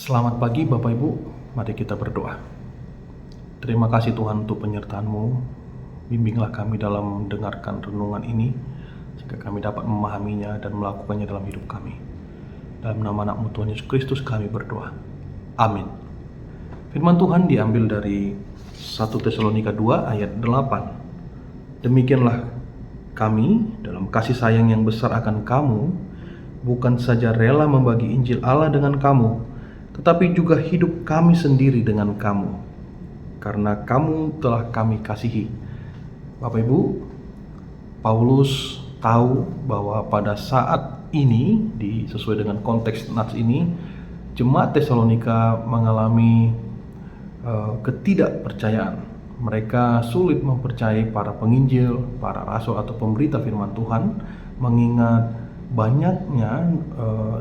Selamat pagi Bapak Ibu, mari kita berdoa. Terima kasih Tuhan untuk penyertaan-Mu. Bimbinglah kami dalam mendengarkan renungan ini, sehingga kami dapat memahaminya dan melakukannya dalam hidup kami. Dalam nama anak-Mu Tuhan Yesus Kristus kami berdoa. Amin. Firman Tuhan diambil dari 1 Tesalonika 2 ayat 8. Demikianlah kami dalam kasih sayang yang besar akan kamu, bukan saja rela membagi Injil Allah dengan kamu, tetapi juga hidup kami sendiri dengan kamu, karena kamu telah kami kasihi. Bapak Ibu, Paulus tahu bahwa pada saat ini, sesuai dengan konteks nats ini, jemaat Tesalonika mengalami ketidakpercayaan. Mereka sulit mempercayai para penginjil, para rasul atau pemberita firman Tuhan, mengingat banyaknya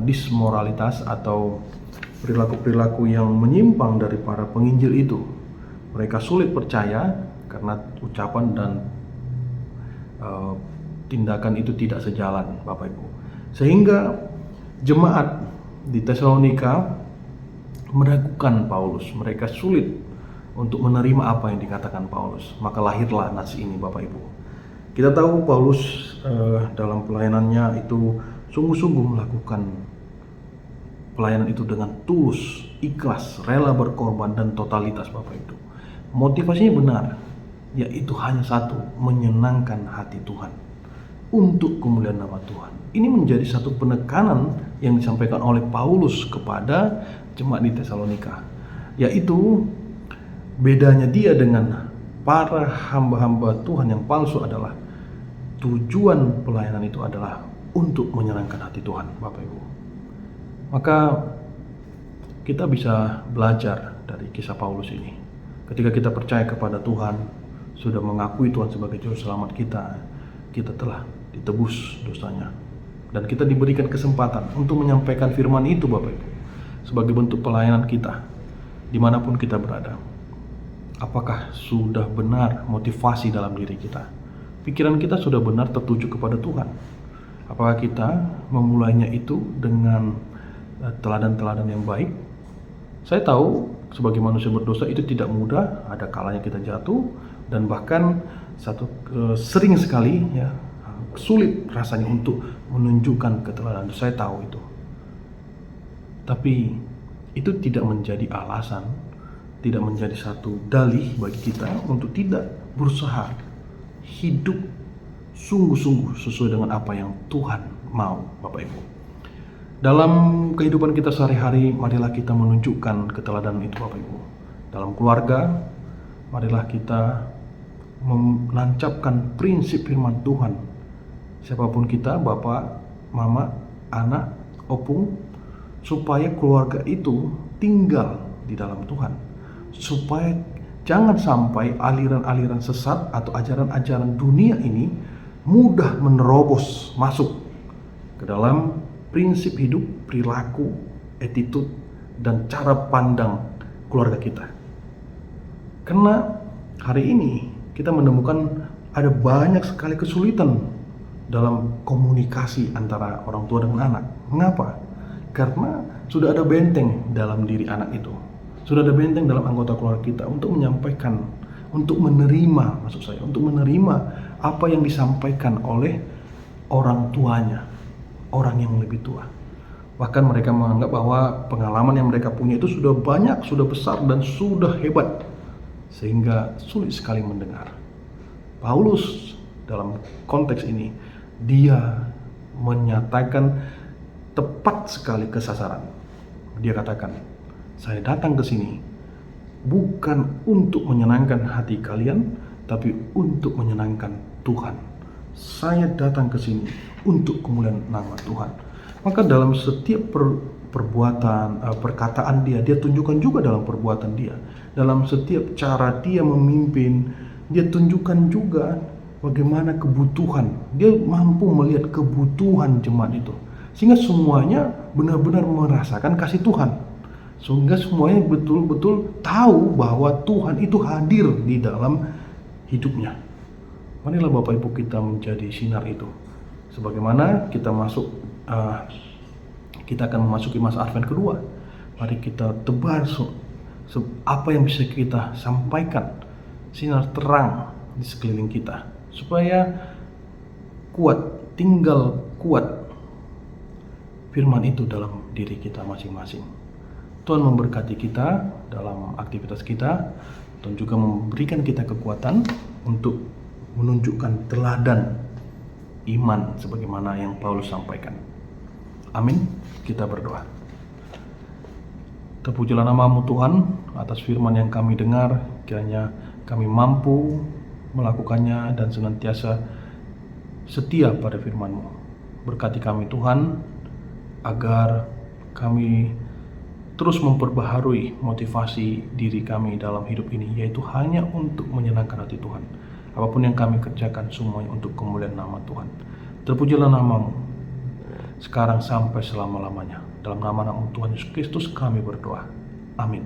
dismoralitas atau perilaku-perilaku yang menyimpang dari para penginjil itu. Mereka sulit percaya karena ucapan dan tindakan itu tidak sejalan, Bapak Ibu. Sehingga jemaat di Tesalonika meragukan Paulus. Mereka sulit untuk menerima apa yang dikatakan Paulus. Maka lahirlah nats ini, Bapak Ibu. Kita tahu Paulus dalam pelayanannya itu sungguh-sungguh melakukan pelayanan itu dengan tulus, ikhlas, rela berkorban dan totalitas, Bapak Ibu. Motivasinya benar, yaitu hanya satu, menyenangkan hati Tuhan untuk kemuliaan nama Tuhan. Ini menjadi satu penekanan yang disampaikan oleh Paulus kepada jemaat di Tesalonika, yaitu bedanya dia dengan para hamba-hamba Tuhan yang palsu adalah tujuan pelayanan itu adalah untuk menyenangkan hati Tuhan, Bapak Ibu. Maka kita bisa belajar dari kisah Paulus ini. Ketika kita percaya kepada Tuhan, sudah mengakui Tuhan sebagai juru selamat kita, kita telah ditebus dosanya. Dan kita diberikan kesempatan untuk menyampaikan firman itu, Bapak Ibu, sebagai bentuk pelayanan kita, dimanapun kita berada. Apakah sudah benar motivasi dalam diri kita? Pikiran kita sudah benar tertuju kepada Tuhan? Apakah kita memulainya itu dengan teladan-teladan yang baik? Saya tahu sebagai manusia berdosa itu tidak mudah, ada kalanya kita jatuh, dan bahkan sering sekali ya sulit rasanya untuk menunjukkan keteladanan. Saya tahu itu. Tapi itu tidak menjadi alasan, tidak menjadi satu dalih bagi kita untuk tidak berusaha hidup sungguh-sungguh sesuai dengan apa yang Tuhan mau, Bapak Ibu. Dalam kehidupan kita sehari-hari, marilah kita menunjukkan keteladanan itu, Bapak Ibu. Dalam keluarga, marilah kita menancapkan prinsip firman Tuhan. Siapapun kita, bapak, mama, anak, opung, supaya keluarga itu tinggal di dalam Tuhan. Supaya jangan sampai aliran-aliran sesat atau ajaran-ajaran dunia ini mudah menerobos masuk ke dalam prinsip hidup, perilaku, attitude, dan cara pandang keluarga kita. Karena hari ini kita menemukan ada banyak sekali kesulitan dalam komunikasi antara orang tua dengan anak. Mengapa? Karena sudah ada benteng dalam diri anak itu. Sudah ada benteng dalam anggota keluarga kita untuk menyampaikan, untuk menerima, maksud saya, untuk menerima apa yang disampaikan oleh orang tuanya, orang yang lebih tua. Bahkan mereka menganggap bahwa pengalaman yang mereka punya itu sudah banyak, sudah besar, dan sudah hebat, sehingga sulit sekali mendengar. Paulus dalam konteks ini, dia menyatakan tepat sekali ke sasaran. Dia katakan, saya datang ke sini bukan untuk menyenangkan hati kalian, tapi untuk menyenangkan Tuhan. Saya datang ke sini untuk kemuliaan nama Tuhan. Maka dalam setiap perkataan dia tunjukkan juga dalam perbuatan dia. Dalam setiap cara dia memimpin, dia tunjukkan juga bagaimana kebutuhan. Dia mampu melihat kebutuhan jemaat itu, sehingga semuanya benar-benar merasakan kasih Tuhan. Sehingga semuanya betul-betul tahu bahwa Tuhan itu hadir di dalam hidupnya. Marilah Bapak Ibu kita menjadi sinar itu. Sebagaimana kita akan memasuki masa Advent kedua. Mari kita tebar apa yang bisa kita sampaikan, sinar terang di sekeliling kita, supaya tinggal kuat firman itu dalam diri kita masing-masing. Tuhan memberkati kita dalam aktivitas kita, dan juga memberikan kita kekuatan untuk menunjukkan teladan iman sebagaimana yang Paulus sampaikan. Amin. Kita berdoa. Terpujilah nama-Mu Tuhan atas firman yang kami dengar. Kiranya kami mampu melakukannya dan senantiasa setia pada firman-Mu. Berkati kami Tuhan, agar kami terus memperbaharui motivasi diri kami dalam hidup ini, yaitu hanya untuk menyenangkan hati Tuhan. Apapun yang kami kerjakan semuanya untuk kemuliaan nama Tuhan. Terpujilah nama-Mu sekarang sampai selama-lamanya. Dalam nama Tuhan Yesus Kristus kami berdoa. Amin.